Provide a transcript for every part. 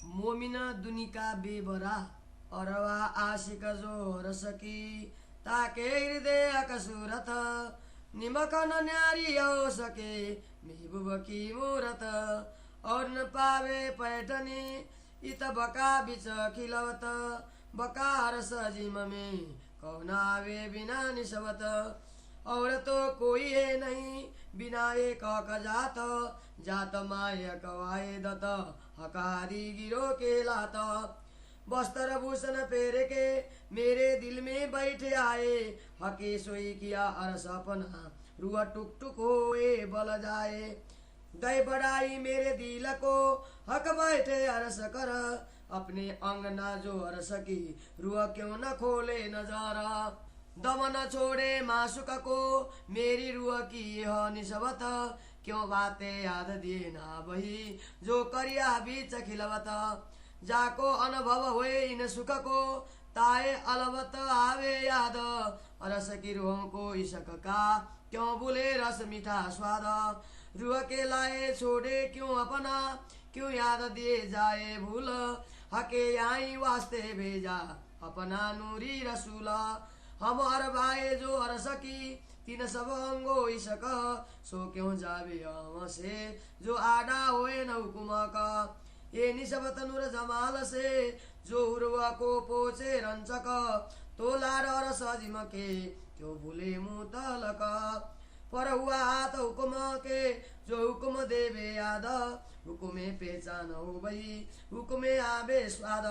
मोमिन दुनिका बेबरा अरवा आशिक जो रसकी ताके हृदय कसूरत निमक न न्यारी हो सके महबूब की मूरत और न पावे पैठनी इत बका बिच खिलवत बकार सजिम में कौन आवे बिना निशवत और तो कोई है नहीं बिना एक जात जात माय कवाए दत हकारी गिरो के लात वस्त्र भूषण पेर के मेरे दिल में बैठे आए हके सोई किया अरस अपना रुआ टुक टुक होए बल जाए गए बढ़ाई मेरे दिल को हक बैठे अरस कर अपने अंगना जो अरस की रुआ क्यों न खोले नजारा दम न छोड़े मासुक को मेरी रुआ की यह निस्बत क्यों बातें याद दिए ना वही जो करिया बीच खिलवत जाको अनुभव हुए इन सुख को ताए अलवत आवे याद रस की रूहों को इशक का क्यों भूले रस मीठा स्वाद रूह के लाए छोड़े क्यों अपना क्यों याद दिए जाए भूल हके आई वास्ते भेजा अपना नूरी रसूल हम हर भाई जो अरस की तीन सब अंगो इशक सो क्यों जावे से जो आडा होए न हुकुम का ये निशबत नूर जमाल से जो उर्वा को पोचे रंचक तो लार और सजिम के क्यों भूले मुतलक पर हुआ हाथ हुकुम के जो हुकुम देवे याद हुकुमे पहचान हो भई हुकुमे आवे स्वाद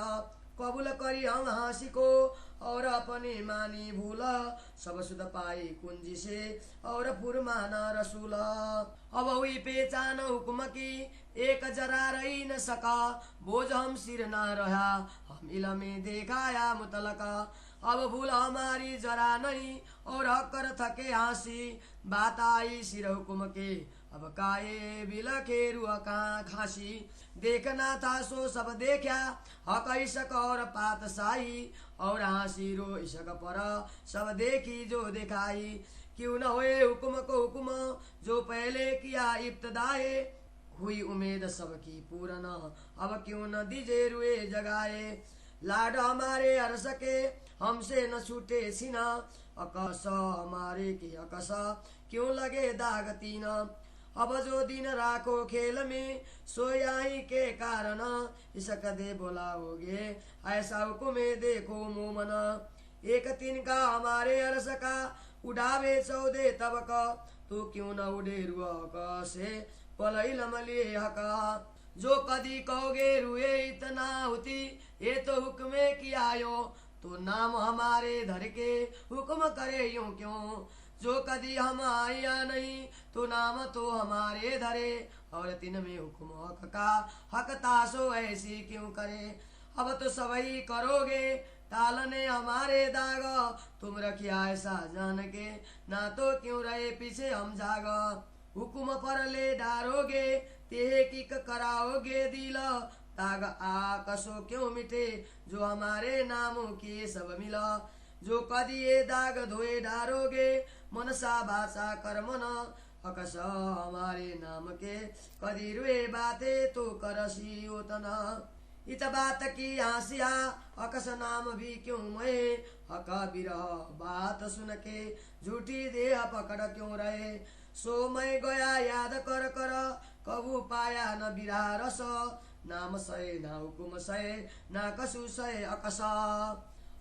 कबूल करी हम हंसी को और अपने मानी भूल सब सुध पाई कुंजी से और पुरमाना रसूल अब हुई पहचान हुकुम की एक जरा रही न सका बोझ हम सिर न रहा हम इलम में देखाया मुतलक अब भूल हमारी जरा नहीं और हकर थके हंसी बात आई सिर हुकुम के अब काये बिलखे रुआ कहाँ खासी देखना था सो सब देखा हक इशक और पात साई और हंसी रो इशक पर सब देखी जो दिखाई क्यों न होए हुकुम को हुकुम जो पहले किया इब्तदाए हुई उम्मीद सबकी पूरन अब क्यों न दीजे रुए जगाए लाड हमारे अरस के हमसे न छूटे सीना अकस हमारे की अकस क्यों लगे दाग तीन अब जो दिन राखो खेल में सोयाई के कारण इसक दे बोलाओगे ऐसा हुकुमे देखो मोमन एक तीन का हमारे अरस का उड़ावे 14 तबक तो क्यों न उड़े रुआ से पलई लमले हका जो कदी कहोगे रुए इतना होती ये तो हुक्मे किया यो तो नाम हमारे धर के हुक्म करे यूं क्यों जो कदी हम आया नहीं तो नाम तो हमारे धरे और तीन में हुक्म हक का हक तासो ऐसी क्यों करे अब तो सबही करोगे टालने हमारे दाग तुम रखिया ऐसा जान के ना तो क्यों रहे पीछे हम जाग हुकुम पर ले डारोगे तेहे की कराओगे दिल ताग आकसो क्यों मिटे जो हमारे नामों की सब मिला जो कदी ये दाग धोए डारोगे मनसा भाषा कर्मन अकस हमारे नाम के कदी रुए बाते तो करसी ओतना इत बात की हासिया अकस नाम भी क्यों मैं हक बिरह बात सुन के झूठी देह पकड़ क्यों रहे सो मैं गया याद कर कर कबू पाया न बिरह रस नाम सय ना हुकुम सय ना कसु सय अकस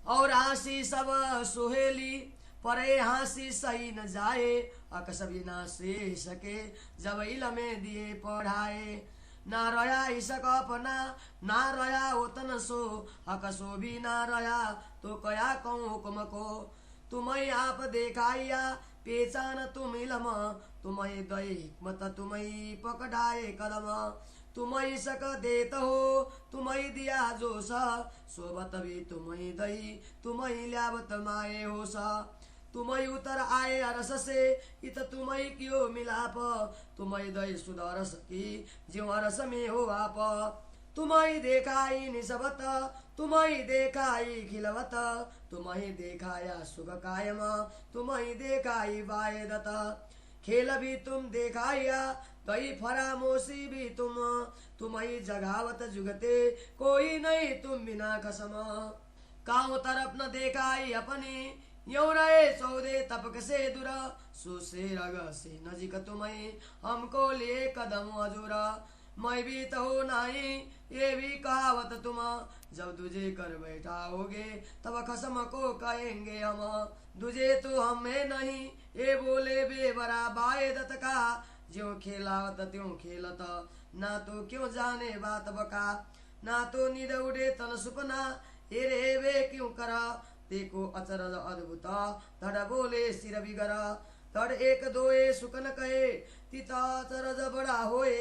और हंसी सब सुहेली परे हंसी सही न जाए अकस भी ना से सके जब इलमे दिए पढ़ाए ना रहा इसक अपना ना रहा ओतन सो अकसो भी ना रहा तो कया कहूँ हुक्म को तुम्हें आप देखाइया पहचान तुम इलम तुम्हें दई हिकमत तुम्हें पकड़ाए कदम तुम्हें सक देत हो तुम्हें दिया जोश सोबत भी तुम्हें दई तुम्हें ल्याबत माए हो सा तुम्हें उतर आए अरस से इत तुम्हें क्यों मिलाप तुम्हें दई सुधरस की ज्यो अरस में हो आप तुम्हें देखाई निसबत तुम्हें देखाई खिलवत तुम्हें देखाया सुख कायम तुम्हें देखाई वायदत खेल भी तुम देखाया कई फरामोशी भी तुम ही जगावत जुगते कोई नहीं तुम बिना कसम। काउ तरफ न देखाई अपनी यौ रहे सौदे तपक से दूर सुसे रग से नजीक तुम्हें हमको लिए कदम अजूरा। मैं भी तो हो नहीं ये भी कहावत तुम जब तुझे कर बैठाओगे तब कसम को कहेंगे हम। तुझे तो हमें नहीं ये बोले बेबरा बायदत का ज्यों खेलावत त्यों खेलत ना तो क्यों जाने बात बका। ना तो नींद उड़े तन सुपना ये रे वे क्यों करा देखो अचरज अद्भुत धड़ बोले सिर बिगर। धड़ एक दोए सुकन कहे तिता अचरज बड़ा होए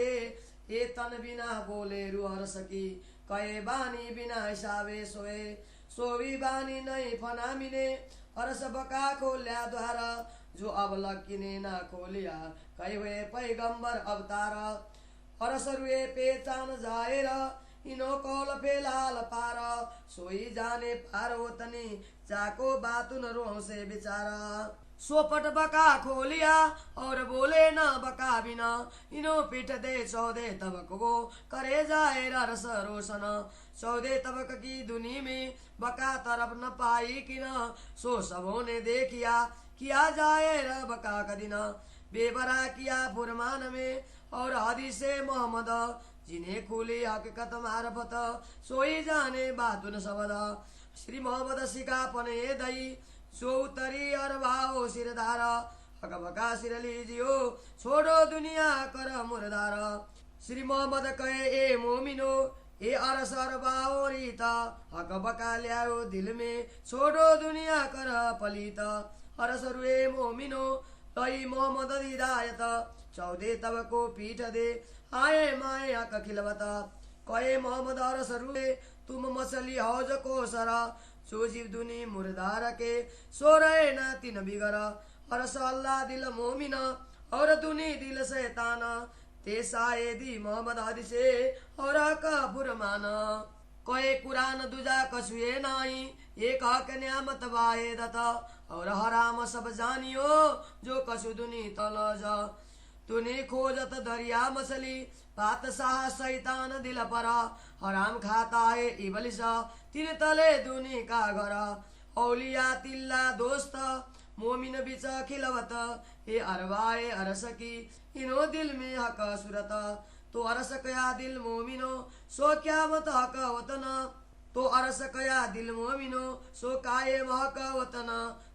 ए तन बिना बोले रुहर सकी कहे बानी बिना हिसाबे सोए सोवी बानी नहीं फना मिने हरस बका खोल्या द्वार जो अब लकिने ना खोलिया कहे हुए पैगंबर अवतार। हरस रुए पेचान जाएर इनो कौल फेलाल पार सोई जाने पार होतनी चाको बातुन रोह से बिचारा। सोपट बका खोलिया और बोले न बका बिना इनो पीठ दे चौदे तबक को करे जाए रस रोशन। चौदे तबक की दुनी में बका तरफ न पाई कि न सो सबों ने देखिया किया जाए र बका कदिना। बेबरा किया फुरमान में और हदी से मोहम्मद जिन्हें खुली हकीकत मारफत सोई जाने बातुन शबद। श्री मोहम्मद सिकापन ये दई सो उतरी और भाओ सिरधार हकबका सिर लीजियो छोड़ो दुनिया कर मुरदार। श्री मोहम्मद कहे ए मोमिनो ए अरसर बाओ रीता हकबका ल्याओ दिल में छोड़ो दुनिया कर पलित। अरसरु ए मोमिनो लई मोहम्मद हिदायत चौदे तब को पीठ दे आए माए हक खिलवत। कहे मोहम्मद अरसरु तुम मसली हौज को सरा सो जीव दुनी मुर्दार के सो रहे ना तीन बिगर। अरस अल्लाह दिल मोमिन और दुनी दिल शैतान ते सायदी मोहम्मद हदी से और का फुरमान। कहे कुरान दुजा कसुए नाई एक हक न्यामत वायदत और हराम सब जानियो जो कसु दुनी तल जा। तूने खोजत दरिया मछली बादशाह शैतान दिल पर हराम खाता है इबलिस तीन तले दुनी का घर। औलिया तिल्ला दोस्त मोमिन बिच खिलवत ए अरवाए अरस की इनो दिल में हक सुरत। तो अरस कया दिल मोमिनो सो क्या मत हक वतन तो अरस कया दिल मोमिनो सो काये महक वतन।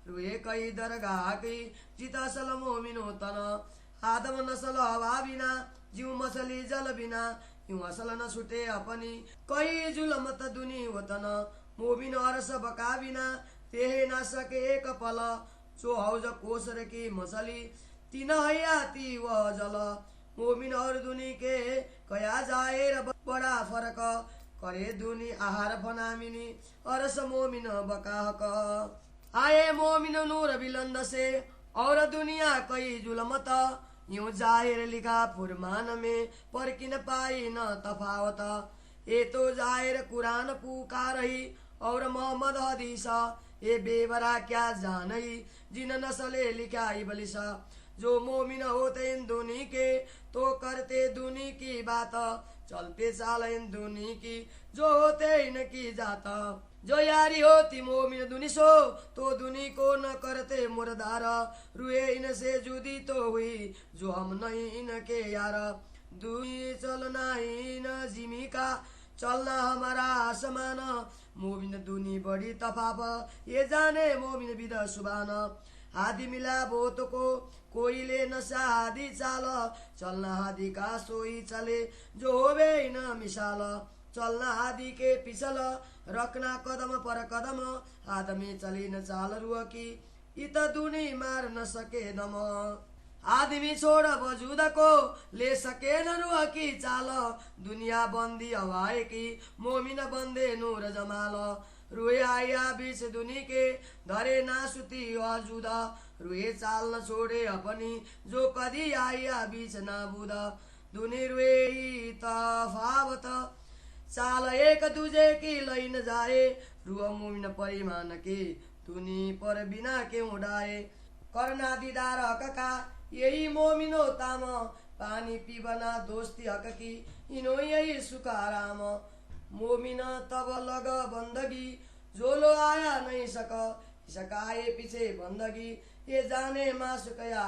रुए कई दरगाह की जिता सल मोमिनो तन आदम नसल हवा बिना जीव मछली जल बिना यूं असल न छुटे अपनी कई जुलमत दुनी वतन। मोबिन अरस बका बिना तेहे न सके एक पल सो हौज कोसर की मछली तीन हयाती वह जल। मोमिन और दुनी के कया जाए बड़ा फरक करे दुनी आहार फनामिनी अरस मोमिन बका हक। आए मोमिन नूर बिलंद से और दुनिया कई जुलमत यूं जाहिर लिखा फुरमान में पर किन पाई न तफावत। ये तो जाहिर कुरान पुकारही और मोहम्मद हदीस ये बेबरा क्या जानई जिन नसले लिखा इबलिस। जो मोमिन होते इन दुनी के तो करते दुनी की बात चलते चाल इन दुनी की जो होते इनकी जात। जो यारी होती मोमिन दुनी सो तो दुनी को न करते मुर्दार। रुए इनसे जुदी तो हुई जो हम नहीं इनके यार। दुनी चलना इन जिमी का चलना हमारा आसमान। मोमिन दुनी बड़ी तफाफ ये जाने मोमिन बिद सुबान। हादी मिला बोत को कोई ले नशा हादी चाल चलना हादी का सोई चले जो होवे इन मिसाल। चलना आदि के पिछल रखना कदम पर कदम आदमी चली न चाल रुआ की इत दुनी मार न सके दम। आदमी छोड़ वजूद को ले सके न रुआ की चाल दुनिया बंदी हवाए की मोमिन बंदे नूर जमाल। रुए आया बीच दुनी के धरे ना सुती वजूदा रुए चाल न छोड़े अपनी जो कदी आया बीच ना बुदा। दुनी रुए तफावत चाल एक दूजे की लईन जाए रुआ मोमिन परिमान के दुनी पर बिना क्यों डाए। करना दीदार हक का यही मोमिनो ताम पानी पीबना दोस्ती हक की इनो यही सुखाराम मोमिन तब लग बंदगी जोलो आया नहीं सकाए पीछे बंदगी ये जाने मासुक या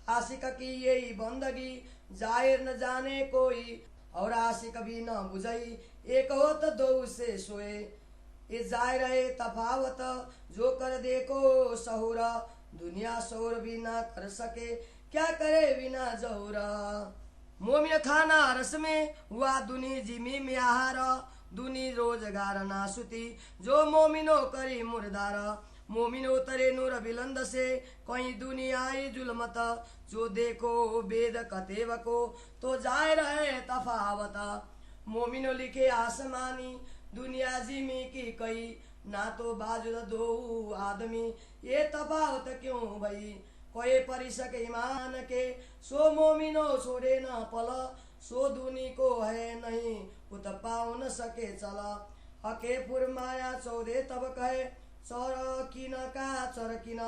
आशिक की यही बंदगी जाहिर न जाने कोई और आशिक भी न बुझई एक हो तो दो से सोए ये जाय रहे तफावत जो कर देखो सहुरा दुनिया शोर भी ना कर सके क्या करे बिना जहुरा मोमिन खाना रस में हुआ दुनी जिमी में आहार दुनी रोजगार ना सुती जो मोमिनो करी मुर्दार मोमिनो तरे नूर बिलंद से कहीं दुनियाई जुलमत जो देखो वेद कतेव को तो जाय रहे तफावत मोमिनो लिखे आसमानी दुनिया जिमी की कई ना तो बाजू दो आदमी ये तफावत क्यों भई कोई परिसक ईमान के सो मोमिनो छोड़े न पल सो दुनी को है नहीं उत पाउ न सके चल हके फुरमाया चौदे तब कहे चर किन का चर किन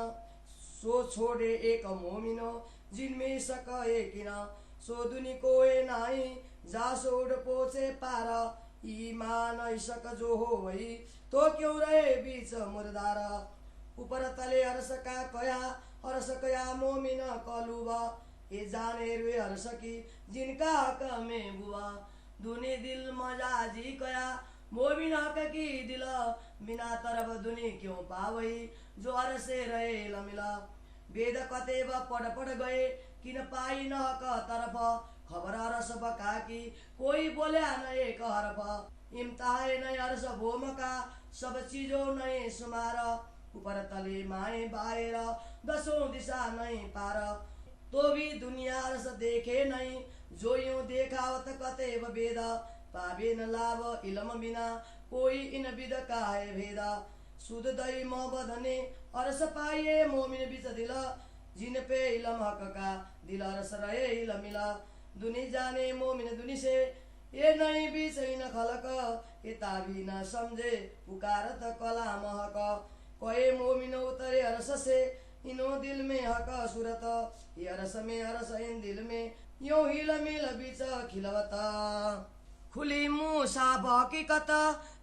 सो छोड़े एक मोमिनो जिनमें सके किन सो दुनी को नहीं जा सोड पोचे पार ईमान ऐसक जो हो वही तो क्यों रहे बीच मुर्दार ऊपर तले हर्ष का कया हर्ष कया मोमिन कलुबा ये जाने रुए हर्ष की जिनका हक में बुआ दुनी दिल मजाजी कया मोमिन हक की दिल बिना तरफ दुनी क्यों पावई जो हर्षे रहे लमिला वेद कतेब पढ़ गए किन पाई न हक तरफ खबर हर्ष बका की कोई बोले न एक हरफ इम्ताहे नहीं हर्ष भोम का सब चीजों नहीं सुमार ऊपर तले माए बाहर दसों दिशा नहीं पार तो भी दुनिया हर्ष देखे नहीं जो यूं देखावत कतेब वेद पावे न लाभ इलम बिना कोई इन विद का है भेदा सुध दई मोबदने हर्ष पाइए मोमिन बिच दिल जिन पे इलम हक का दिल हर्ष रहे इल मिला दुनी जाने मोमिन दुनी से ये नहीं भी सही न खलक ये ताबी न समझे पुकारत कला महक कोई मोमिन उतरे हर्ष से इनो दिल में हक सूरत ये हर्ष में हर्ष इन दिल में यो हिल मिल बीच खिलवता खुली मुँह साफ हकीकत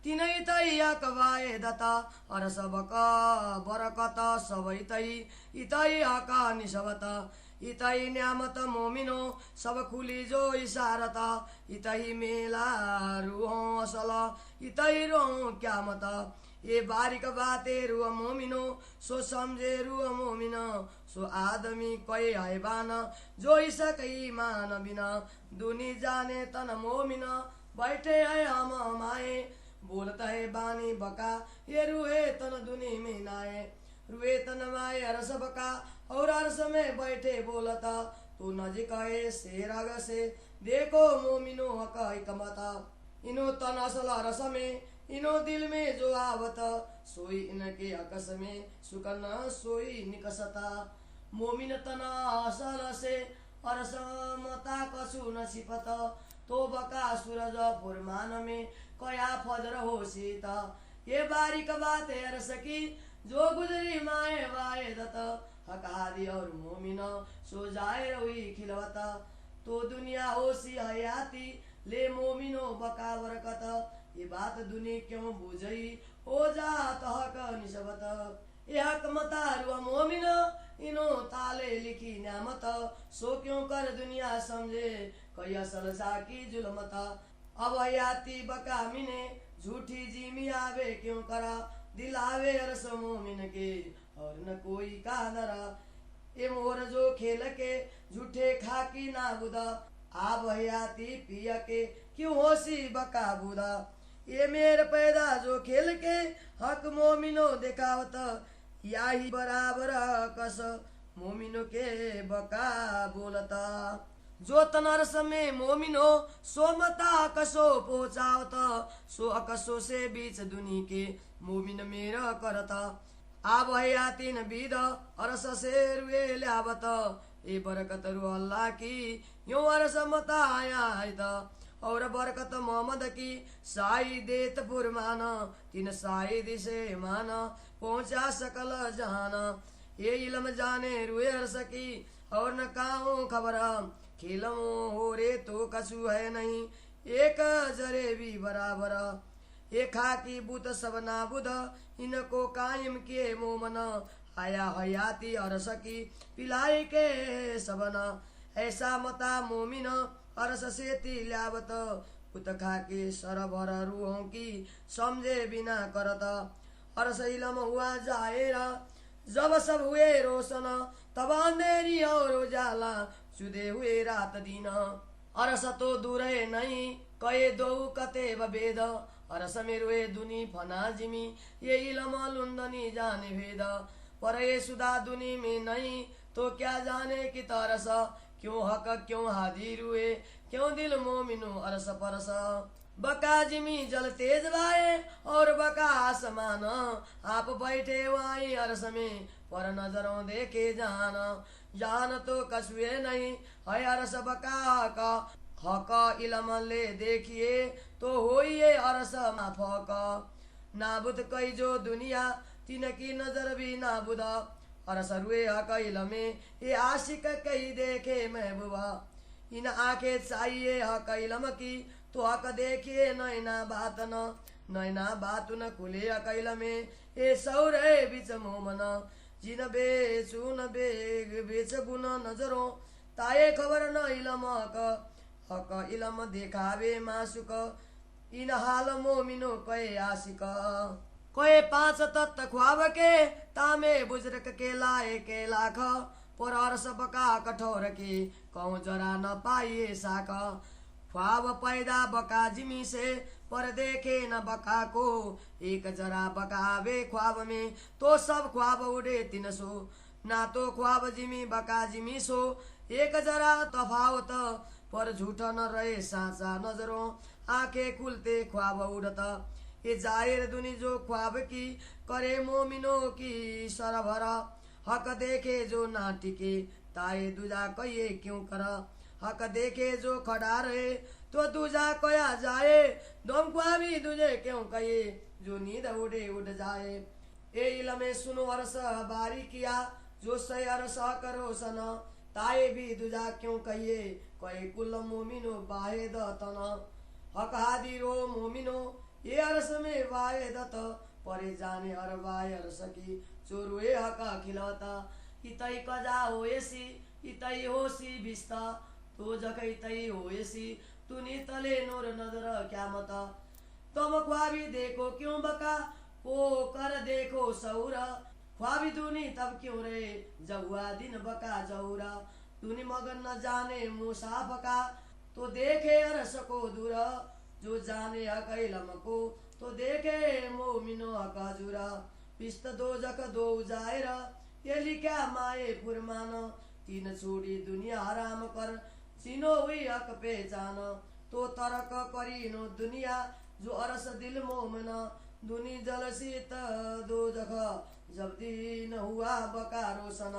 तिनै तै अकवाए दता हर्ष बक बरकत सबै तै इतै हक निसबत इतई न्यामत मोमिनो सब खुली जो इशारत इतई मेला रूह असल इतई रो क्यामत ये बारीक बाते रूह मोमिनो सो समझे रूह मोमिनो सो आदमी कोई हैबान जो इसक ईमान बिना दुनी जाने तन मोमिन बैठे है हम माए बोलता है बानी बका ये रूहे तन दुनी में नाए रुए तन माए हर्ष बका और हर्ष में बैठे बोलता तू नजिक है से रग से देखो मोमिनो हक हिकमता इनो तन असल हर्ष में इनो दिल में जो आवत सोई इनके अकस में सुकन सोई निकसता मोमिन तन असल से हर्ष मता कसु न सिपत तो बका सूरज फुरमान में कया फजर हो सीता ये बारीक बात है हर्ष की जो गुजरी माए वाए दत हकादी और मोमिन सो जाए रही खिलवता तो दुनिया होशी हयाती ले मोमिनो बका बरकत ये बात दुनी क्यों बुझई हो जात हक निसबत ये हक मता रुआ मोमिन इनो ताले लिखी न्यामत सो क्यों कर दुनिया समझे कई असल साकी जुलमत अब हयाती बका मिने झूठी जीमी आवे क्यों करा दिलावे हर्ष मोमिन के और न कोई का नरा ए मोर जो खेल के झूठे खाकी ना बुदा आप हयाती पिया के क्यों होशी बका बुदा ये मेर पैदा जो खेल के हक मोमिनो देखावत याही बराबर कस मोमिनो के बका बोलता जो तनरस में मोमिनो सोमता कसो पोचावत सो अकसो से बीच दुनी के मोमिन मेरा करता आब हयातीन विद अरस से रुए ल्यावत ए बरकत रु अल्लाह की यो अरस मता आया और बरकत मोहम्मद की साई देत फुरमान तीन साई दिसे मान पहुंचा सकल जहान ये इलम जाने रुए हर्ष की और न काहू खबर खेलमो हो रे तो कछु है नहीं एक जरे भी बराबर ये खाकी बुत सब नाबुद इनको कायम किए मोमन आया हयाती अरस की पिलाई के सबन ऐसा मता मोमिन अरस से तिल्यावत उत खाके सरभर रूहों की समझे बिना करत अरस इलम हुआ जाएर जब सब हुए रोशन तब अंधेरी और उजाला सुधे हुए रात दिन अरस तो दूर नहीं कहे दो कते वेद अरस मेरुए दुनी फना जिमी ये इलम लुंदनी जाने भेद पर ये सुधा दुनी में नहीं तो क्या जाने कि तरस क्यों हक क्यों हादी रुए क्यों दिल मोमिनो अरस परस बका जिमी जल तेज वाए और बका आसमान आप बैठे वाई अरस में पर नजरों देखे जान तो कछुए नहीं है अरस बका का हक इलम ले देखिए तो होइए अरस माफक नाबुद कई जो दुनिया तिनकी नजर भी नाबुद अरस रुए हक इलमे ये आशिक कई देखे महबूबा इन आंखें चाहिए हक इलम की तो हक देखिए नैना बात न खुले हक इलमे ये सौरे बिच मोमन जिन बेचू न बेग बेच गुन नजरों ताये खबर न इलम हक इलम देखावे मासुक इन हाल मोमिनो कहे आशिक कहे पांच तत्त ख्वाब के तामे बुजरक के लाए के लाख पर अरस बका कठोर के कहूँ जरा न पाइए साक ख्वाब पैदा बका जिमी से पर देखे न बका को एक जरा बकावे ख्वाब में तो सब ख्वाब उड़े 300 ना तो ख्वाब जिमी बका जिमी सो एक जरा तफावत पर झूठा न रहे साचा नजरों आंखें खुलते ख्वाब उड़ता ये जाहिर दुनी जो ख्वाब की करे मोमिनों की सरभरा हक देखे जो ना टिके ताए दूजा कहिए क्यों कर हक देखे जो खड़ा रहे तो दूजा कया जाए दम ख्वाबी दूजे क्यों कहे जो नींद उड़े उड़ जाए ए इलमे सुनो अरस बारी किया जो सही अरस करो सन ताए भी दूजा क्यों कहिए कहे कुल मोमिनो बाहे दतन हक हादी रो मोमिनो ये अरस में वाए दत परे जाने हर वाय अरस की चोरुए हका खिलता इतई कजा होएसी इतई होसी बिस्ता तो जक इतई होएसी तुनी तले नूर नजर क्या मता तुम ख्वाबी देखो क्यों बका को कर देखो सौरा ख्वाबी दुनी तब क्यों रे जब हुआ दिन बका जौरा तुनी मगन न जाने मुसाफ का तो देखे अरस को दूर जो जाने अकैलम को तो देखे मोमिनो अकाजुरा पिस्त दो जक दो जायर ये लिखा माए फुरमान 3 छोड़ी दुनिया हराम कर सीनो हुई हक पहचान तो तरक करीनो दुनिया जो अरस दिल मोमन दुनी जल शीत दो जख जब दिन हुआ बका रोशन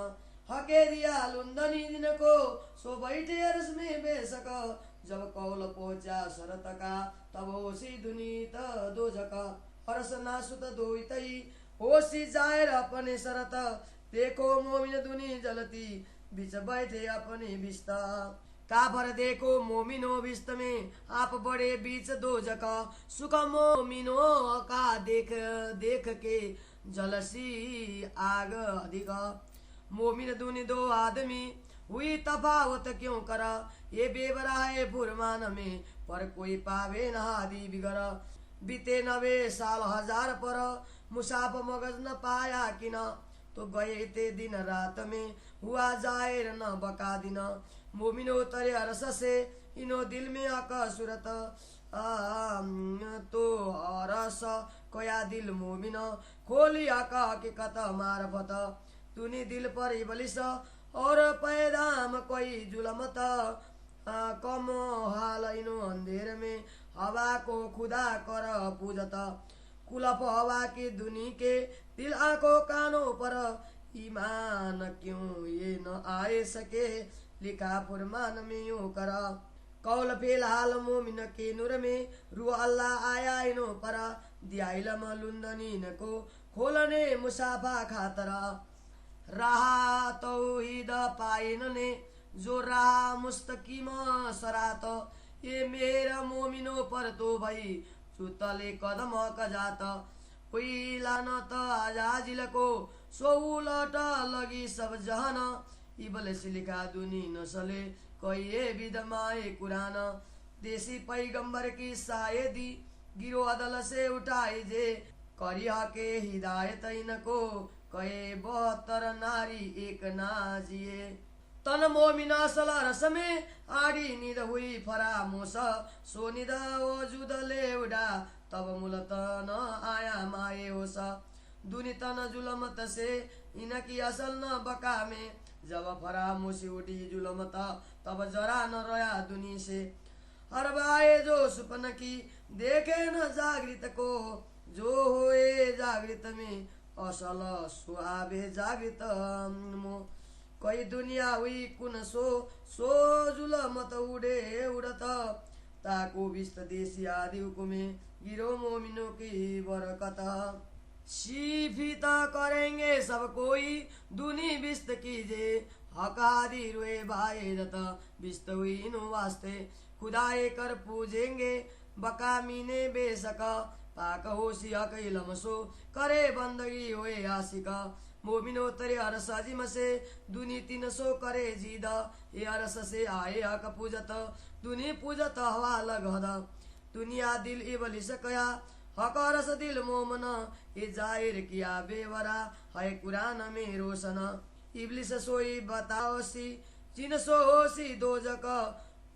हके दिया लुंदनी दिन को सो बैठे अरस में बेसक जब कौल पहुंचा शरत का तब होशी दुनीत दो जका अरस नासुत दो तई होशी जायर अपने शरत देखो मोमिन दुनी जलती बिच बैठे अपने बिस्ता काबर देखो मोमिनो बिस्त में आप बड़े बीच दो जका सुख मोमिनो का देख देख के जलसी आग अधिक मोमिन दुनी दो आदमी हुई तफावत क्यों करा ये बेबरा है फुरमान में पर कोई पावे न हादी बिगर बीते 90 साल हजार पर मुसाफ मगज न पाया कि न तो गए ते दिन रात में हुआ जाहिर न बका दिन मोमिनो तरे अरस से इनो दिल में आका सूरत तो अरस कया दिल मोमिन खोली आका हकीकत मारफत तुनी दिल पर इबलिस और पैदाम कोई जुलमत कम हाल इनो अंधेर में हवा को खुदा कर पूजत कुलप हवा की दुनी के दिल आंखों कानों पर ईमान क्यों ये न आए सके लिखा फुरमान में यूं कर कौल फिलहाल मोमिन के नूर में रू अल्लाह आया इनो पर दिया इलम लुंदनी को खोलने मुसाफा खातरा रहा तौहीद पाइन ने जो रहा मुस्तकीम सरात। ये मेरा मोमिनो पर तो भई चुतले कदम कजात। हुई लानत आजाजिल को सो उलट लगी सब जहन। इबल से लिखा दुनी नसले कहिए विदमाए कुरान। देसी पैगंबर की शायदी गिरो अदल से उठाए जे। करिया के हिदायत इनको कहे 72 नारी एक नाजिए। तन मोमिना सला रस में आड़ी निद हुई फरामोश। सो निद वजूद ले उड़ा तब मूलत न आया माए होश। दुनी तन जुलमत से इनकी असल न बका में। जब फरामोशी उठी जुलमत तब जरा न रोया दुनी से। हर बाए जो सुपन की देखे न जागृत को। जो होए जागृत में असल सुहावे जागृत मो। कोई दुनिया हुई कुन सो जुलमत उड़े उड़त। ताको बिस्त देशी आदि हुकुमे गिरो मोमिनो की बरकत। शिफित करेंगे सब कोई दुनी बिस्त कीजे। हक आदि रोए भाई दत बिस्त हुई इन वास्ते। खुदाए कर पूजेंगे बका मीने बेसक। पाक होशी हक इलमसो करे बंदगी होए आशिका। मोमिनो तरे अरस अजिम से दुनी 300 करे जीद। ये अरस से आए हक पूजत दुनी पूजत हवा लगद। दुनिया दिल इबलिस कया हक अरस दिल मोमन। ये जाहिर किया बेवरा है कुरान में रोशन। इबलिस सोई बताओसी जिन सो होशी दोजक।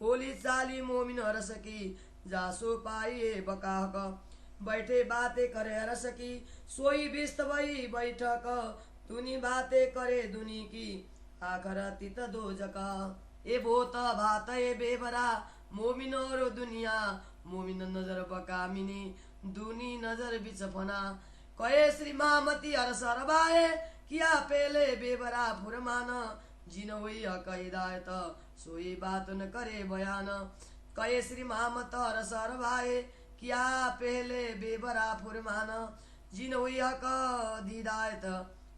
होली चाली मोमिन अरस की जासो पाइए बकाहक। बैठे बातें करे अरस की सोई बिस्त वही बैठक। दुनी बातें करे दुनी की आखर तित दोजका। ए भोत भात ए बेबरा मोमिन और दुनिया। मोमिन नजर बका मिनी दुनी नजर बिच फना। कहे श्री मामती अरस रबाए किया पहले बेबरा फुरमान। जिन हुई हक हिदायत सोई बात न करे बयान। कहे श्री मामत अरस रबाए किया पहले बेबरा फुरमान। जिन हुई हक हिदायत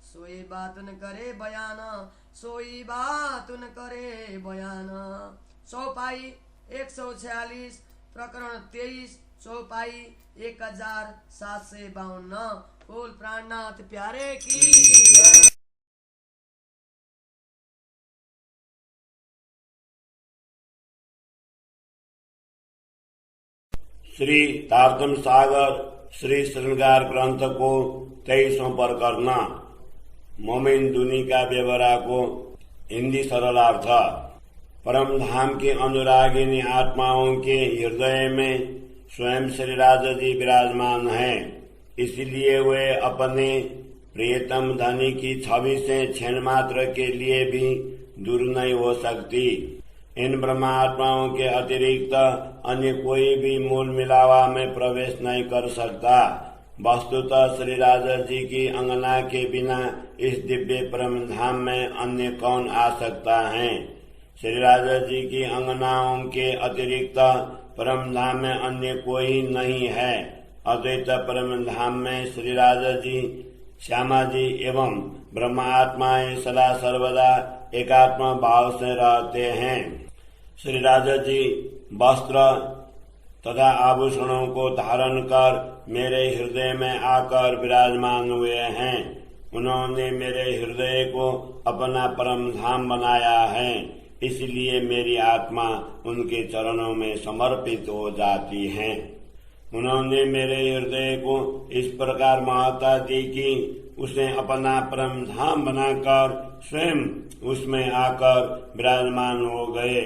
सोई बात न करे बयान। सोई बात न करे बयान। चौपाई 146 प्रकरण 23 चौपाई 1752। बोल प्राणनाथ प्यारे की। श्री तारतम सागर श्री श्रृंगार ग्रंथ को 23वां प्रकरण मोमिन दुनी का व्यवहार को हिंदी सरलार्थ। परम धाम के अनुरागिनी आत्माओं के हृदय में स्वयं श्री राजा जी विराजमान हैं। इसलिए वे अपने प्रियतम धनी की छवि से क्षण मात्र के लिए भी दूर नहीं हो सकती। इन ब्रह्मात्माओं के अतिरिक्त अन्य कोई भी मूल मिलावा में प्रवेश नहीं कर सकता। वस्तुतः श्री राजा जी की अंगना के बिना इस दिव्य परम धाम में अन्य कौन आ सकता है। श्री राजा जी की अंगनाओं के अतिरिक्त परम धाम में अन्य कोई नहीं है। अद्वैत परम धाम में श्री राजा जी, श्यामा जी एवं ब्रह्मात्माएं सदा सर्वदा एकात्म भाव से रहते हैं। श्री राजा जी वस्त्र तथा आभूषणों को धारण कर मेरे हृदय में आकर विराजमान हुए हैं। उन्होंने मेरे हृदय को अपना परम धाम बनाया है। इसलिए मेरी आत्मा उनके चरणों में समर्पित हो जाती है। उन्होंने मेरे हृदय को इस प्रकार महत्ता दी कि उसे अपना परम धाम बनाकर स्वयं उसमें आकर विराजमान हो गए।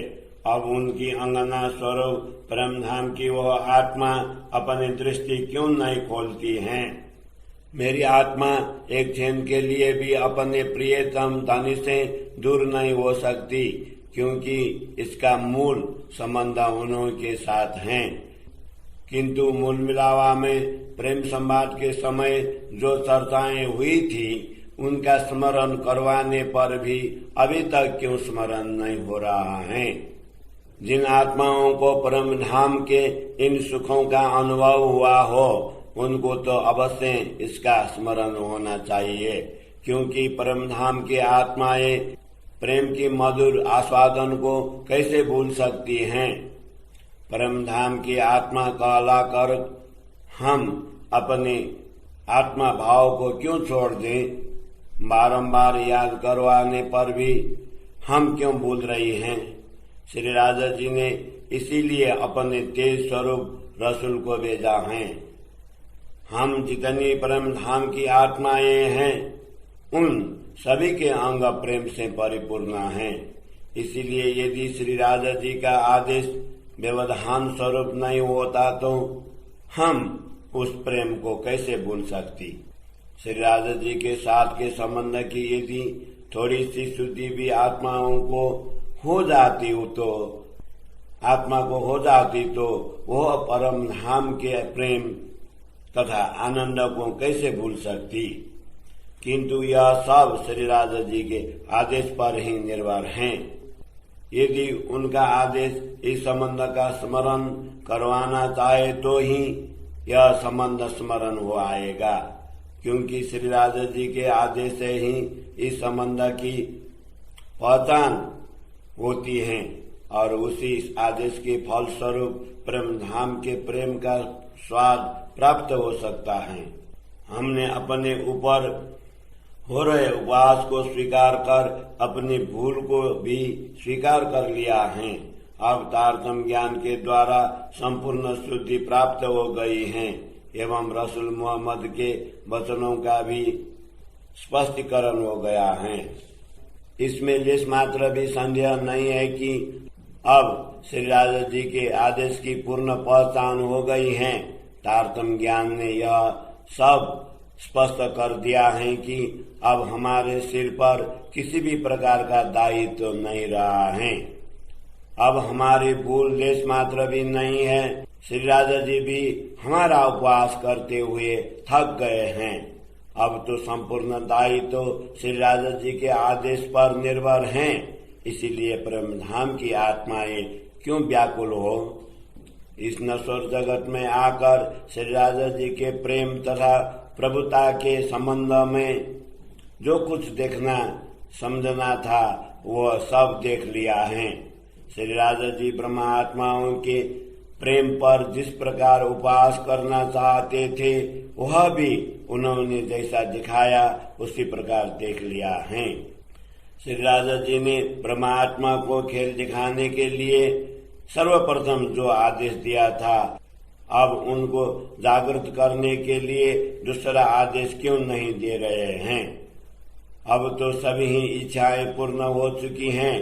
अब उनकी अंगना स्वरूप परम धाम की वह आत्मा अपनी दृष्टि क्यों नहीं खोलती है। मेरी आत्मा एक क्षण के लिए भी अपने प्रियतम धनी से दूर नहीं हो सकती, क्योंकि इसका मूल संबंध उन्होंने साथ है। किंतु मूल मिलावा में प्रेम संवाद के समय जो चर्चाएं हुई थी उनका स्मरण करवाने पर भी अभी तक क्यों स्मरण नहीं हो रहा है। जिन आत्माओं को परम धाम के इन सुखों का अनुभव हुआ हो उनको तो अवश्य इसका स्मरण होना चाहिए, क्योंकि परम धाम की आत्माएं प्रेम की मधुर आस्वादन को कैसे भूल सकती हैं। परम धाम की आत्मा कहलाकर हम अपने आत्मा भाव को क्यों छोड़ दें। बारंबार याद करवाने पर भी हम क्यों भूल रही हैं। श्री राजा जी ने इसीलिए अपने तेज स्वरूप रसूल को भेजा है। हम जितनी परम धाम की आत्माएं हैं उन सभी के अंग प्रेम से परिपूर्ण हैं। इसीलिए यदि श्री राजा जी का आदेश व्यवधान स्वरूप नहीं होता तो हम उस प्रेम को कैसे भूल सकती। श्री राजा जी के साथ के संबंध की यदि थोड़ी सी शुद्धि भी आत्माओं को हो जाती तो वह परम धाम के प्रेम तथा आनंद को कैसे भूल सकती। किंतु यह सब श्री राजा जी के आदेश पर ही निर्भर है। यदि उनका आदेश इस संबंध का स्मरण करवाना चाहे तो ही यह संबंध स्मरण हो आएगा, क्योंकि श्री राजा जी के आदेश से ही इस संबंध की पहचान होती है और उसी आदेश के फलस्वरूप प्रेम धाम के प्रेम का स्वाद प्राप्त हो सकता है। हमने अपने ऊपर हो रहे उपवास को स्वीकार कर अपनी भूल को भी स्वीकार कर लिया है। अब तारतम्य ज्ञान के द्वारा संपूर्ण शुद्धि प्राप्त हो गई है एवं रसूल मोहम्मद के वचनों का भी स्पष्टीकरण हो गया है। इसमें लेश मात्र भी संदेह नहीं है कि अब श्री राजा जी के आदेश की पूर्ण पहचान हो गई है। तारतम्य ज्ञान ने यह सब स्पष्ट कर दिया है कि अब हमारे सिर पर किसी भी प्रकार का दायित्व तो नहीं रहा है। अब हमारी भूल लेश मात्र भी नहीं है। श्री राजा जी भी हमारा उपवास करते हुए थक गए हैं। अब तो संपूर्ण दायित्व तो श्री राजा जी के आदेश पर निर्भर हैं। इसीलिए प्रेम धाम की आत्माएं क्यों व्याकुल हो। इस नश्वर जगत में आकर श्री राजा जी के प्रेम तथा प्रभुता के संबंध में जो कुछ देखना समझना था वह सब देख लिया है। श्री राजा जी ब्रह्मात्माओं के प्रेम पर जिस प्रकार उपवास करना चाहते थे वह भी उन्होंने जैसा दिखाया उसी प्रकार देख लिया है। श्री राजा जी ने परमात्मा को खेल दिखाने के लिए सर्वप्रथम जो आदेश दिया था, अब उनको जागृत करने के लिए दूसरा आदेश क्यों नहीं दे रहे हैं। अब तो सभी ही इच्छाएं पूर्ण हो चुकी हैं,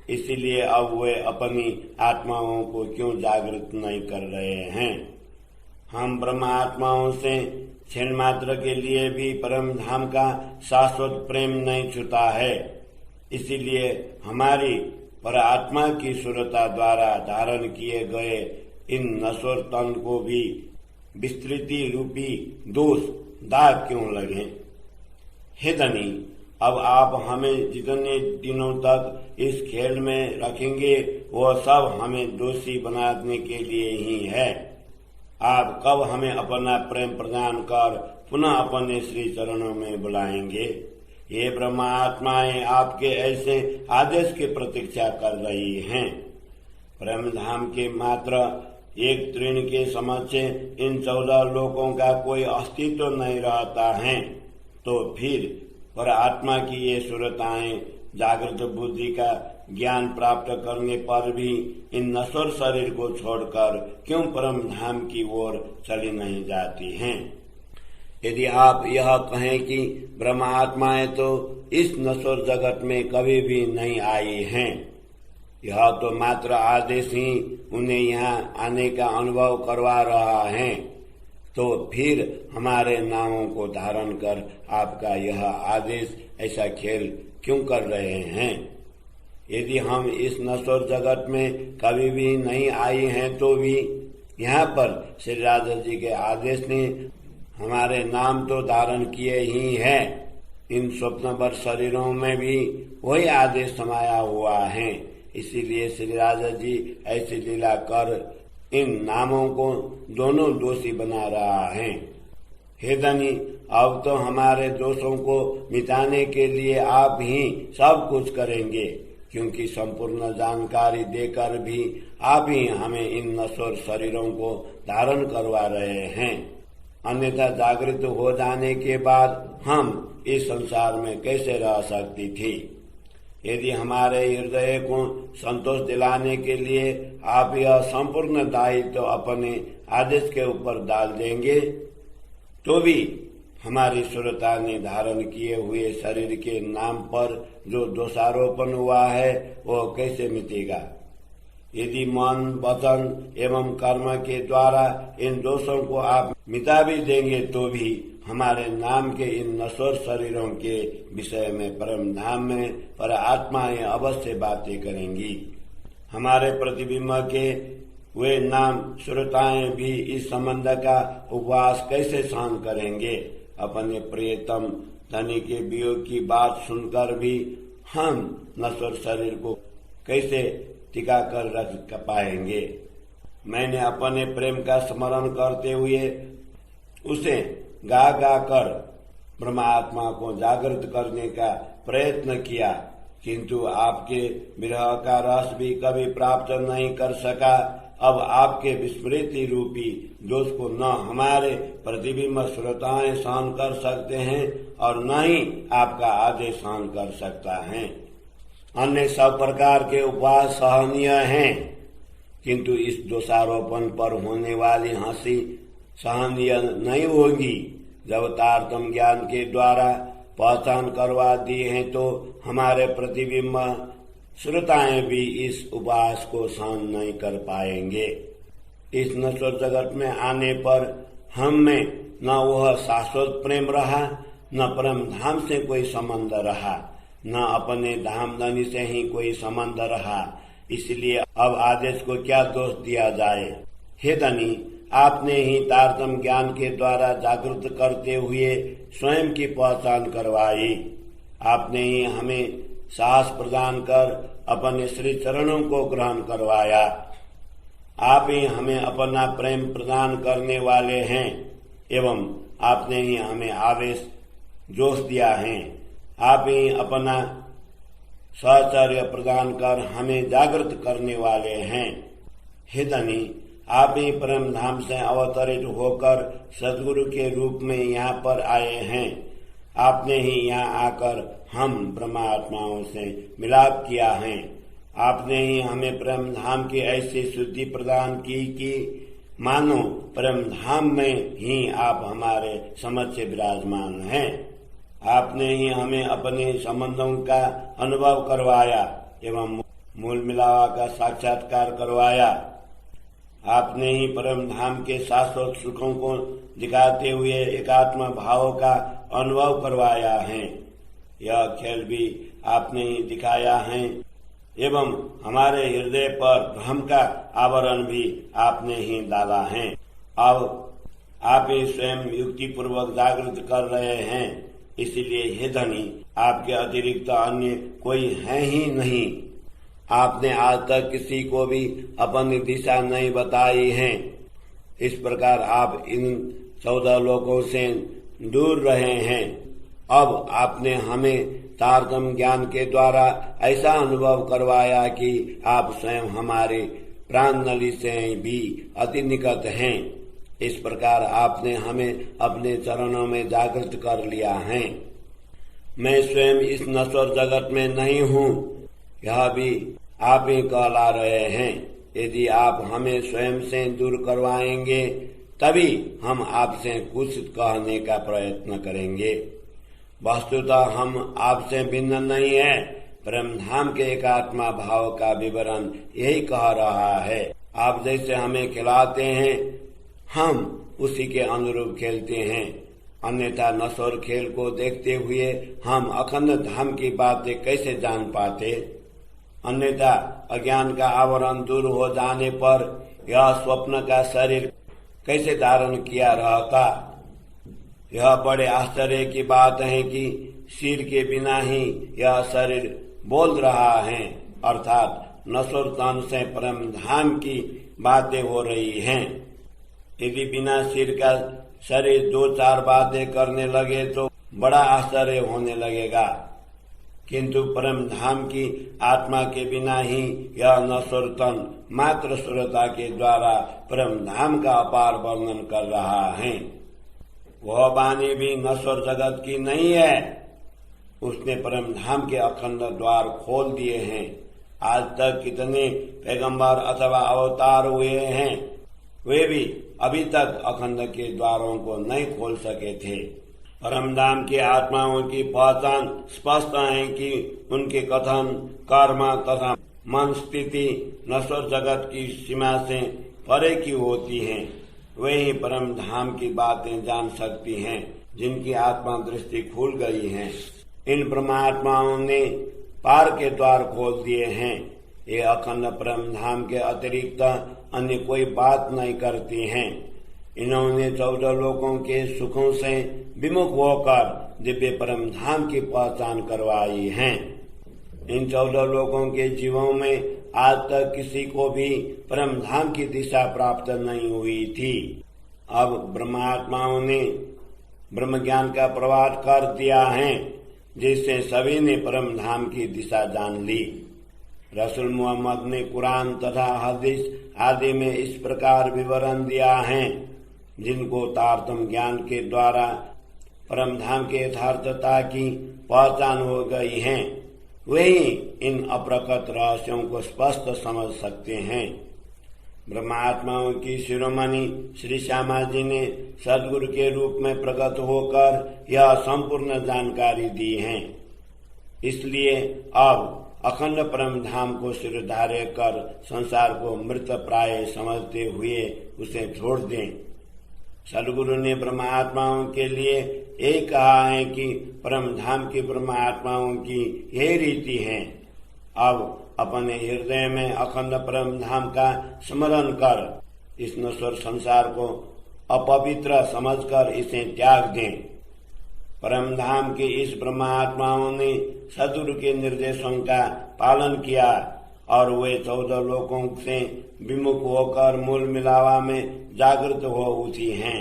इसीलिए अब वे अपनी आत्माओं को क्यों जागृत नहीं कर रहे हैं। हम ब्रह्म आत्माओं से क्षण मात्र के लिए भी परम धाम का शाश्वत प्रेम नहीं छूता है। इसीलिए हमारी पर आत्मा की सुरता द्वारा धारण किए गए इन नश्वर तन को भी विस्तृति रूपी दोष दाग क्यों लगे। हे धनी, अब आप हमें जितने दिनों तक इस खेल में रखेंगे वह सब हमें दोषी बनाने के लिए ही है। आप कब हमें अपना प्रेम प्रदान कर पुनः अपने श्री चरणों में बुलाएंगे। ये ब्रह्मा आत्माएं आपके ऐसे आदेश की प्रतीक्षा कर रही हैं। प्रेम धाम के मात्र एक तृण के समक्ष इन 14 लोकों का कोई अस्तित्व नहीं रहता है, तो फिर पर आत्मा की ये सूरताएं जागृत बुद्धि का ज्ञान प्राप्त करने पर भी इन नश्वर शरीर को छोड़कर क्यों परम धाम की ओर चली नहीं जाती हैं। यदि आप यह कहें कि ब्रह्म आत्माएं तो इस नश्वर जगत में कभी भी नहीं आई हैं, यह तो मात्र आदेश ही उन्हें यहाँ आने का अनुभव करवा रहा है, तो फिर हमारे नामों को धारण कर आपका यह आदेश ऐसा खेल क्यों कर रहे हैं। यदि हम इस नश्वर जगत में कभी भी नहीं आई हैं तो भी यहाँ पर श्री राजा जी के आदेश ने हमारे नाम तो धारण किए ही है। इन स्वप्नवर शरीरों में भी वही आदेश समाया हुआ है। इसीलिए श्री राजा जी ऐसी लीला कर इन नामों को दोनों दोषी बना रहा है। हे धनी, अब तो हमारे दोषों को मिटाने के लिए आप ही सब कुछ करेंगे, क्योंकि संपूर्ण जानकारी देकर भी आप ही हमें इन नश्वर शरीरों को धारण करवा रहे हैं। अन्यथा जागृत हो जाने के बाद हम इस संसार में कैसे रह सकती थी। यदि हमारे हृदय को संतोष दिलाने के लिए आप यह संपूर्ण दायित्व अपने आदेश के ऊपर डाल देंगे, तो भी हमारी सुरता ने धारण किए हुए शरीर के नाम पर जो दोषारोपण हुआ है वो कैसे मिटेगा। यदि मन, वचन एवं कर्म के द्वारा इन दोषों को आप मिटा भी देंगे, तो भी हमारे नाम के इन नश्वर शरीरों के विषय में परम धाम में पर आत्माएं अवश्य बातें करेंगी। हमारे प्रतिबिंब के वे नाम श्रोताएं भी इस संबंध का उपवास कैसे सहन करेंगे। अपने प्रियतम धनी के वियोग की बात सुनकर भी हम नश्वर शरीर को कैसे टिका कर रख पाएंगे। मैंने अपने प्रेम का स्मरण करते हुए उसे गा गा कर ब्रह्मात्मा को जागृत करने का प्रयत्न किया, किंतु आपके विरह का रस भी कभी प्राप्त नहीं कर सका। अब आपके विस्मृति रूपी दोष को न हमारे प्रतिबिंब श्रोताएं सहन कर सकते हैं और न ही आपका आदेश सहन कर सकता है। अन्य सब प्रकार के उपवास सहनीय हैं, किंतु इस दोषारोपण पर होने वाली हंसी सहनीय नहीं होगी। जब तारतम ज्ञान के द्वारा पहचान करवा दी है, तो हमारे प्रतिबिंब श्रोताएं भी इस उपवास को सहन नहीं कर पाएंगे। इस नश्वर जगत में आने पर हम में न वह शाश्वत प्रेम रहा, न परम धाम से कोई संबंध रहा, न अपने धाम धनी से ही कोई संबंध रहा। इसलिए अब आदेश को क्या दोष दिया जाए। हे धनी, आपने ही तारतम ज्ञान के द्वारा जागृत करते हुए स्वयं की पहचान करवाई। आपने ही हमें साहस प्रदान कर अपने श्री चरणों को ग्रहण करवाया। आप ही हमें अपना प्रेम प्रदान करने वाले हैं एवं आपने ही हमें आवेश जोश दिया है। आप ही अपना सहचर्य प्रदान कर हमें जागृत करने वाले हैं। हे धनी, आप ही परम धाम से अवतरित होकर सद्गुरु के रूप में यहाँ पर आए हैं। आपने ही यहाँ आकर हम ब्रह्मात्माओं से मिलाप किया है। आपने ही हमें परम धाम की ऐसी शुद्धि प्रदान की कि मानो परम धाम में ही आप हमारे समक्ष विराजमान हैं। आपने ही हमें अपने संबंधों का अनुभव करवाया एवं मूल मिलावा का साक्षात्कार करवाया। आपने ही परम धाम के शाश्वत सुखों को दिखाते हुए एकात्म भाव का अनुभव करवाया है। यह खेल भी आपने ही दिखाया है एवं हमारे हृदय पर भ्रम का आवरण भी आपने ही डाला है। अब आप ही स्वयं युक्ति पूर्वक जागृत कर रहे हैं। इसलिए हे धनी, आपके अतिरिक्त अन्य कोई है ही नहीं। आपने आज तक किसी को भी अपनी दिशा नहीं बताई है। इस प्रकार आप इन 14 लोकों से दूर रहे हैं। अब आपने हमें तारतम ज्ञान के द्वारा ऐसा अनुभव करवाया कि आप स्वयं हमारे प्राण नली से भी अति निकट हैं। इस प्रकार आपने हमें अपने चरणों में जागृत कर लिया है। मैं स्वयं इस नश्वर जगत में नहीं हूँ, यह भी आप ही कहला रहे हैं। यदि आप हमें स्वयं से दूर करवाएंगे, तभी हम आपसे कुछ कहने का प्रयत्न करेंगे। वस्तुतः हम आपसे भिन्न नहीं है। परम धाम के एकात्मा भाव का विवरण यही कह रहा है। आप जैसे हमें खिलाते हैं, हम उसी के अनुरूप खेलते हैं। अन्यथा नश्वर खेल को देखते हुए हम अखंड धाम की बातें कैसे जान पाते। अन्यथा अज्ञान का आवरण दूर हो जाने पर यह स्वप्न का शरीर कैसे धारण किया रहता। यह बड़े आश्चर्य की बात है कि सिर के बिना ही यह शरीर बोल रहा है, अर्थात नश्वर तन से परम धाम की बातें हो रही हैं। यदि बिना सिर का शरीर 2-4 बातें करने लगे तो बड़ा आश्चर्य होने लगेगा, किंतु परम धाम की आत्मा के बिना ही यह नश्वर तन मात्र श्रोता के द्वारा परम धाम का अपार वर्णन कर रहा है। वह वाणी भी नश्वर जगत की नहीं है, उसने परम धाम के अखंड द्वार खोल दिए हैं। आज तक कितने पैगंबर अथवा अवतार हुए हैं, वे भी अभी तक अखंड के द्वारों को नहीं खोल सके थे। परम धाम की आत्माओं की पहचान स्पष्ट है कि उनके कथन, कर्म तथा मन स्थिति नश्वर जगत की सीमा से परे की होती हैं। वे ही परम धाम की बातें जान सकती हैं जिनकी आत्मा दृष्टि खुल गई है। इन परमात्माओं ने पार के द्वार खोल दिए हैं। ये अखंड परम धाम के अतिरिक्त अन्य कोई बात नहीं करती हैं। इन्होंने 14 लोकों के सुखों से विमुख होकर दिव्य परम धाम की पहचान करवाई है। इन 14 लोकों के जीवों में आज तक किसी को भी परम धाम की दिशा प्राप्त नहीं हुई थी। अब ब्रह्मात्माओं ने ब्रह्म ज्ञान का प्रवाह कर दिया है, जिससे सभी ने परम धाम की दिशा जान ली। रसूल मोहम्मद ने कुरान तथा हदीस आदि में इस प्रकार विवरण दिया है, जिनको तारतम ज्ञान के द्वारा परम धाम के यथार्थता की पहचान हो गई है, वही इन अप्रकट रहस्यों को स्पष्ट समझ सकते हैं। ब्रह्मात्माओं की शिरोमणि श्री श्यामा जी ने सदगुरु के रूप में प्रकट होकर यह संपूर्ण जानकारी दी है। इसलिए अब अखंड परम धाम को सिरधार्य कर संसार को मृत प्राय समझते हुए उसे छोड़ दें। सदगुरु ने ब्रह्मात्माओं के लिए यही कहा है कि परम धाम की ब्रह्मात्माओं की यही रीति है। अब अपने हृदय में अखंड परम धाम का स्मरण कर इस नश्वर संसार को अपवित्र समझकर इसे त्याग दें। परम धाम के इस ब्रह्मात्माओं ने सदगुरु के निर्देशों का पालन किया और वे 14 लोकों से विमुख होकर मूल मिलावा में जागृत हो उठी हैं।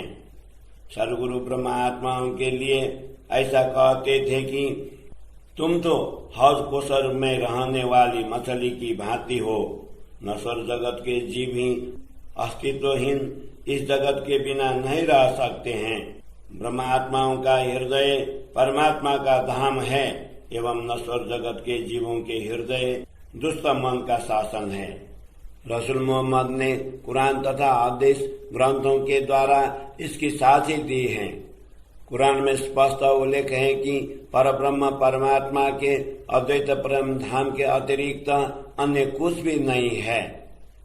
सदगुरु ब्रह्मात्माओं के लिए ऐसा कहते थे कि तुम तो हौज कोसर में रहने वाली मछली की भांति हो। नश्वर जगत के जीव ही अस्तित्वहीन इस जगत के बिना नहीं रह सकते हैं। ब्रह्मात्माओं का हृदय परमात्मा का धाम है एवं नश्वर जगत के जीवों के हृदय दुष्ट मन का शासन है। रसूल मोहम्मद ने कुरान तथा हदीस ग्रंथों के द्वारा इसकी साक्षी दी है। कुरान में स्पष्ट उल्लेख है कि परब्रह्म परमात्मा के अद्वैत परम धाम के अतिरिक्त अन्य कुछ भी नहीं है।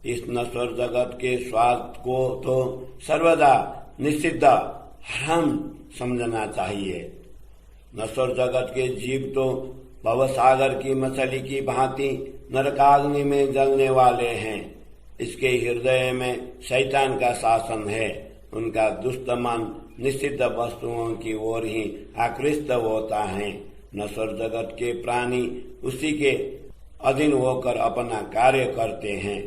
इस नश्वर जगत के स्वाद को तो सर्वदा निषिद्ध हराम समझना चाहिए। नश्वर जगत के जीव तो भवसागर की मछली की भांति नरकाग्नि में जलने वाले हैं। इसके हृदय में शैतान का शासन है। उनका दुष्ट मन निषिद्ध वस्तुओं की ओर ही आकृष्ट होता है। नश्वर जगत के प्राणी उसी के अधीन होकर अपना कार्य करते हैं।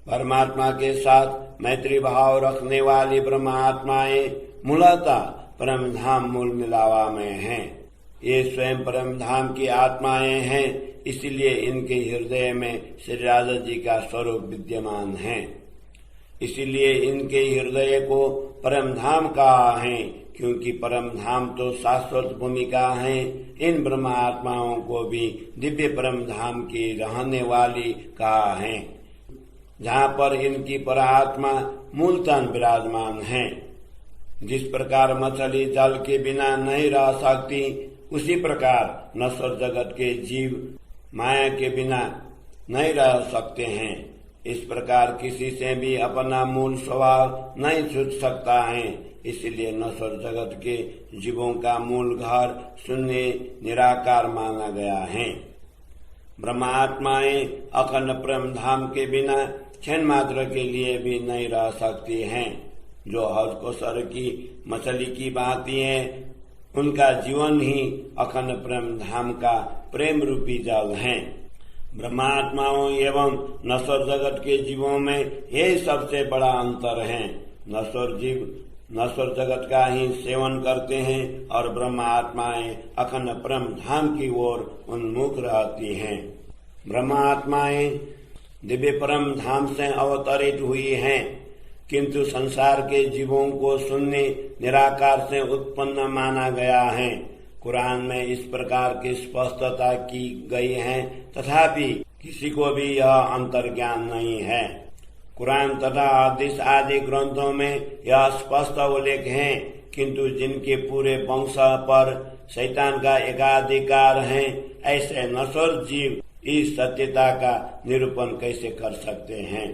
परमात्मा के साथ मैत्री भाव रखने वाली ब्रह्मात्माएं मूलतः परम धाम मूल मिलावा में हैं। ये स्वयं परम धाम की आत्माएं हैं, इसलिए इनके हृदय में श्री राजा जी का स्वरूप विद्यमान है। इसलिए इनके हृदय को परम धाम कहा है, क्योंकि परम धाम तो शाश्वत भूमिका है। इन ब्रह्म आत्माओं को भी दिव्य परम धाम की रहने वाली कहा है, जहाँ पर इनकी परात्मा मूलतन विराजमान है। जिस प्रकार मछली जल के बिना नहीं रह सकती, उसी प्रकार नश्वर जगत के जीव माया के बिना नहीं रह सकते हैं। इस प्रकार किसी से भी अपना मूल स्वभाव नहीं छूट सकता है। इसलिए नश्वर जगत के जीवों का मूल घर शून्य निराकार माना गया है। ब्रह्मात्माएं अखंड परम धाम के बिना क्षण मात्र के लिए भी नहीं रह सकती हैं। जो हौज कोसर की मछली की भांति है, उनका जीवन ही अखंड परम धाम का प्रेम रूपी जल है। ब्रह्मात्माओं एवं नश्वर जगत के जीवों में यही सबसे बड़ा अंतर है। नश्वर जीव नश्वर जगत का ही सेवन करते हैं और ब्रह्म आत्माएं अखंड परम धाम की ओर उन्मुख रहती हैं। ब्रह्म आत्माएं दिव्य परम धाम से अवतरित हुई हैं, किंतु संसार के जीवों को शून्य निराकार से उत्पन्न माना गया है। कुरान में इस प्रकार की स्पष्टता की गई है, तथापि किसी को भी यह अंतर्ज्ञान नहीं है। कुरान तथा हदीस आदि ग्रंथों में यह स्पष्ट उल्लेख है, किंतु जिनके पूरे वंश पर शैतान का एकाधिकार है, ऐसे नश्वर जीव इस सत्यता का निरूपण कैसे कर सकते हैं।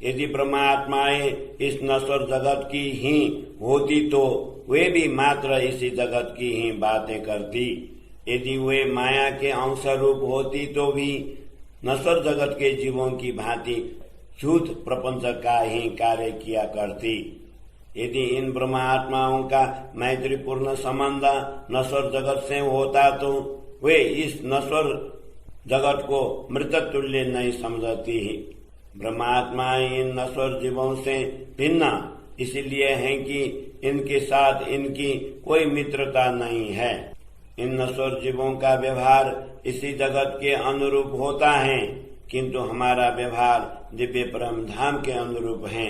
यदि परमात्माएं इस नश्वर जगत की ही होती तो वे भी मात्र इसी जगत की ही बातें करती। यदि वे माया के अंश रूप होती तो भी नश्वर जगत के जीवों की भांति झूठ प्रपंच का ही कार्य किया करती। यदि इन ब्रह्मात्माओं का मैत्रीपूर्ण संबंध नश्वर जगत से होता तो वे इस नश्वर जगत को मृत तुल्य नहीं समझती। ब्रह्मात्माएं इन नश्वर जीवों से भिन्न इसलिए हैं कि इनके साथ इनकी कोई मित्रता नहीं है। इन नश्वर जीवों का व्यवहार इसी जगत के अनुरूप होता है, किंतु हमारा व्यवहार दिव्य परम धाम के अनुरूप है।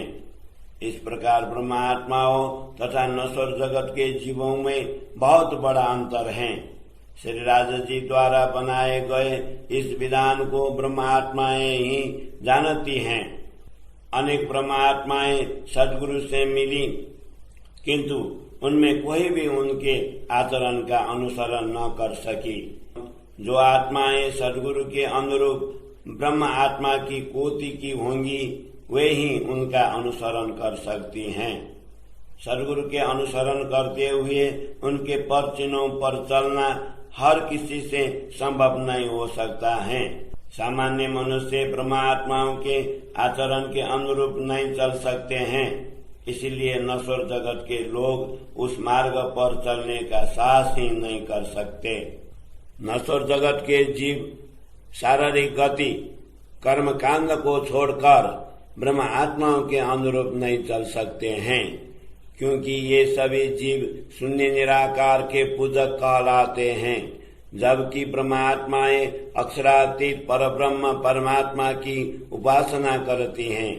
इस प्रकार ब्रह्मात्माओं तथा नश्वर जगत के जीवों में बहुत बड़ा अंतर है। श्री राजा जी द्वारा बनाए गए इस विधान को ब्रह्मात्माएं ही जानती हैं। अनेक ब्रह्मात्माएं सद्गुरु से मिली, किंतु उनमें कोई भी उनके आचरण का अनुसरण न कर सकी। जो आत्माएं सद्गुरु के अनुरूप ब्रह्म आत्मा की कोटि की होंगी, वे ही उनका अनुसरण कर सकती हैं। सद्गुरु के अनुसरण करते हुए उनके पद चिन्हों पर चलना हर किसी से संभव नहीं हो सकता है। सामान्य मनुष्य ब्रह्मात्माओं के आचरण के अनुरूप नहीं चल सकते हैं, इसलिए नश्वर जगत के लोग उस मार्ग पर चलने का साहस ही नहीं कर सकते। नश्वर जगत के जीव शारीरिक गति कर्म कांड को छोड़कर ब्रह्म आत्माओं के अनुरूप नहीं चल सकते हैं, क्योंकि ये सभी जीव शून्य निराकार के पूजक कहलाते हैं, जबकि ब्रह्मात्माएं अक्षरातीत परब्रह्म परमात्मा की उपासना करती हैं।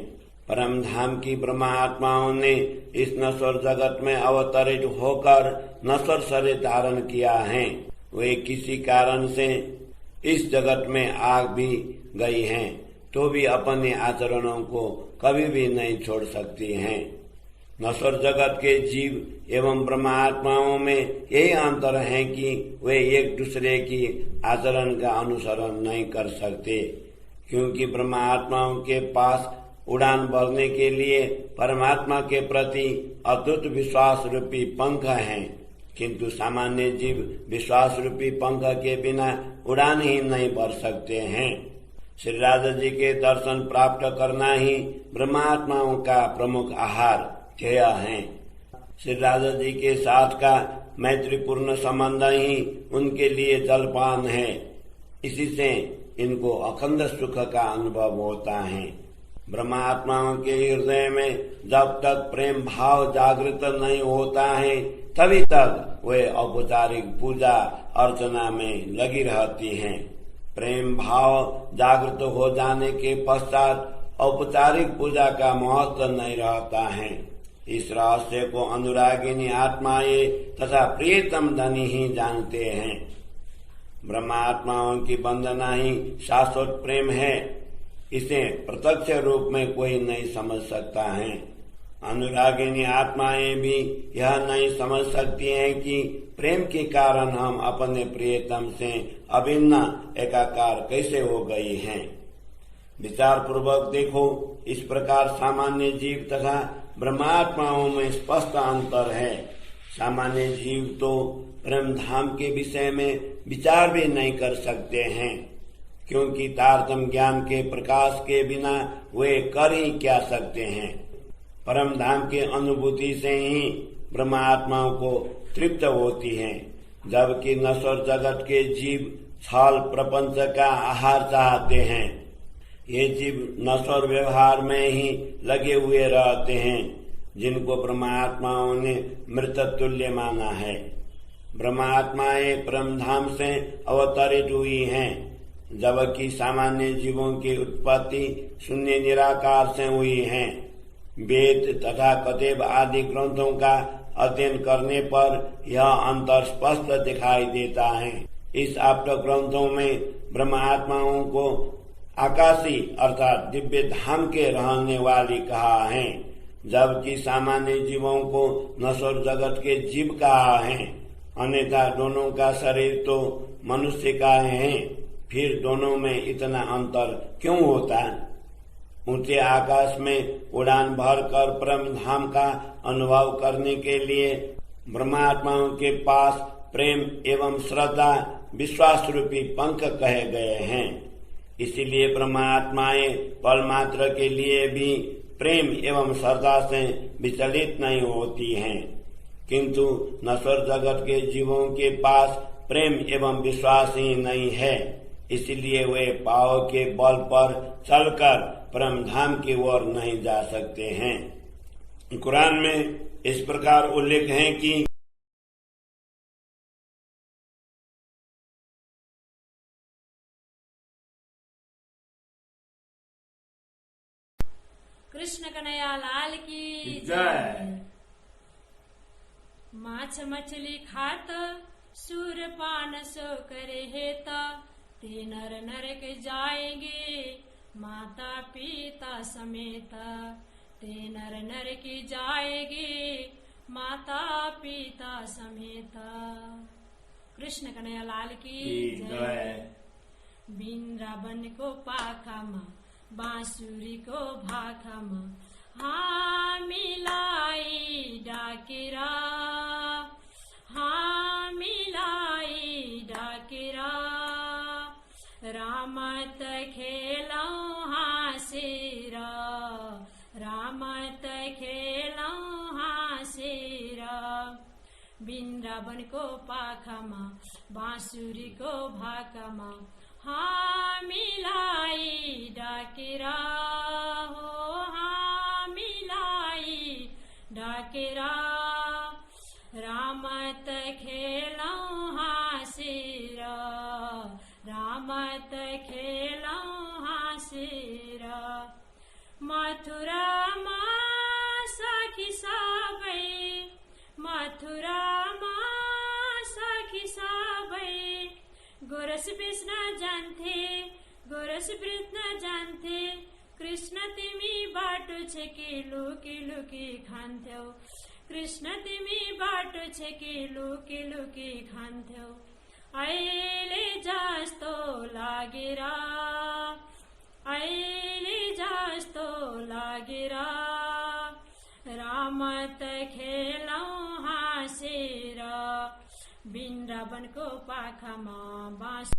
परम धाम की ब्रह्मात्माओं ने इस नश्वर जगत में अवतरित होकर नश्वर शरीर धारण किया है। वे किसी कारण से इस जगत में आ भी गई हैं, तो भी अपने आचरणों को कभी भी नहीं छोड़ सकती हैं। नश्वर जगत के जीव एवं ब्रह्मात्माओं में यही अंतर है कि वे एक दूसरे की आचरण का अनुसरण नहीं कर सकते, क्योंकि ब्रह्मात्माओं के पास उड़ान भरने के लिए परमात्मा के प्रति अटूट विश्वास रूपी पंख हैं, किंतु सामान्य जीव विश्वास रूपी पंख के बिना उड़ान ही नहीं भर सकते हैं। श्री राजा जी के दर्शन प्राप्त करना ही ब्रह्मात्माओं का प्रमुख आहार ध्येय है। श्री राजा जी के साथ का मैत्रीपूर्ण संबंध ही उनके लिए जलपान है। इसी से इनको अखंड सुख का अनुभव होता है। ब्रह्मात्माओं के हृदय में जब तक प्रेम भाव जागृत नहीं होता है, तभी तक वे औपचारिक पूजा अर्चना में लगी रहती हैं। प्रेम भाव जागृत हो जाने के पश्चात औपचारिक पूजा का महत्व नहीं रहता है। इस रहस्य को अनुरागिनी आत्माएं तथा प्रियतम धनी ही जानते हैं। ब्रह्मात्माओं की वंदना ही शाश्वत प्रेम है। इसे प्रत्यक्ष रूप में कोई नहीं समझ सकता है। अनुरागिनी आत्माएं भी यह नहीं समझ सकती हैं कि प्रेम के कारण हम अपने प्रियतम से अभिन्न एकाकार कैसे हो गई हैं। विचार पूर्वक देखो, इस प्रकार सामान्य जीव तथा ब्रह्मात्माओं में स्पष्ट अंतर है। सामान्य जीव तो ब्रह्म धाम के विषय में विचार भी नहीं कर सकते हैं, क्योंकि तारतम्य ज्ञान के प्रकाश के बिना वे कर ही क्या सकते हैं। परम धाम के अनुभूति से ही ब्रह्मात्माओं को तृप्त होती है, जबकि नश्वर जगत के जीव छल प्रपंच का आहार चाहते हैं। ये जीव नश्वर व्यवहार में ही लगे हुए रहते हैं। जिनको ब्रह्मात्माओं ने मृत तुल्य माना है। ब्रह्मात्माएं परमधाम से अवतरित हुई हैं, जबकि सामान्य जीवों की उत्पत्ति शून्य निराकार से हुई है। वेद तथा कतेब आदि ग्रंथों का अध्ययन करने पर यह अंतर स्पष्ट दिखाई देता है। इस आप्त ग्रंथों में ब्रह्मात्माओं को आकाशी अर्थात दिव्य धाम के रहने वाली कहा है, जबकि सामान्य जीवों को नश्वर जगत के जीव कहा है। अन्यथा दोनों का शरीर तो मनुष्य का है, फिर दोनों में इतना अंतर क्यों होता? ऊंचे आकाश में उड़ान भरकर परम धाम का अनुभव करने के लिए ब्रह्मात्माओं के पास प्रेम एवं श्रद्धा विश्वास रूपी पंख कहे गए हैं। इसीलिए ब्रह्मात्माएं पलमात्र के लिए भी प्रेम एवं श्रद्धा से विचलित नहीं होती हैं, किंतु नश्वर जगत के जीवों के पास प्रेम एवं विश्वास ही नहीं है। इसलिए वे पाव के बल पर चलकर परम धाम की ओर नहीं जा सकते हैं। कुरान में इस प्रकार उल्लेख है कि कृष्ण कन्हैया लाल की जय। माछ मछली खात सूर पान सो करे हेत, ते नर नरक जाएंगे माता पिता समेत। ते नर नरक जाएंगे माता पिता समेत। कृष्ण कन्हैया लाल की जय। वृंदावन को पाखम बांसुरी को भाखम, हाँ मिलाई डाकिरा, हाँ मिलाई डाकिरा। रामत खेलौ हासेरा, रामत खेलौ हासेरा। वृंदावन को पाखमा बांसुरी को भाकमा, हाँ मिलाई डाकिरा हो, हाँ मिलाई डाकिरा। रामत खेलौ हासेरा, रामत खेलौ हासेरा। मथुरा मा सखी सबे, मथुरा मा सखी सबे। गोरस कृष्ण जानथे, गोरस कृष्ण जानथे। कृष्ण तिमी बाटो छेके लुकी लुकी खान्थ्यौ, कृष्ण तिमी बाटो छेके लुकी लुकी खान्थ्यौ। अहिले जस्तो लागेर, अहिले जस्तो लागेर। रामत खेलौ हाँसेर, वृन्दावनको पाखामा बाँस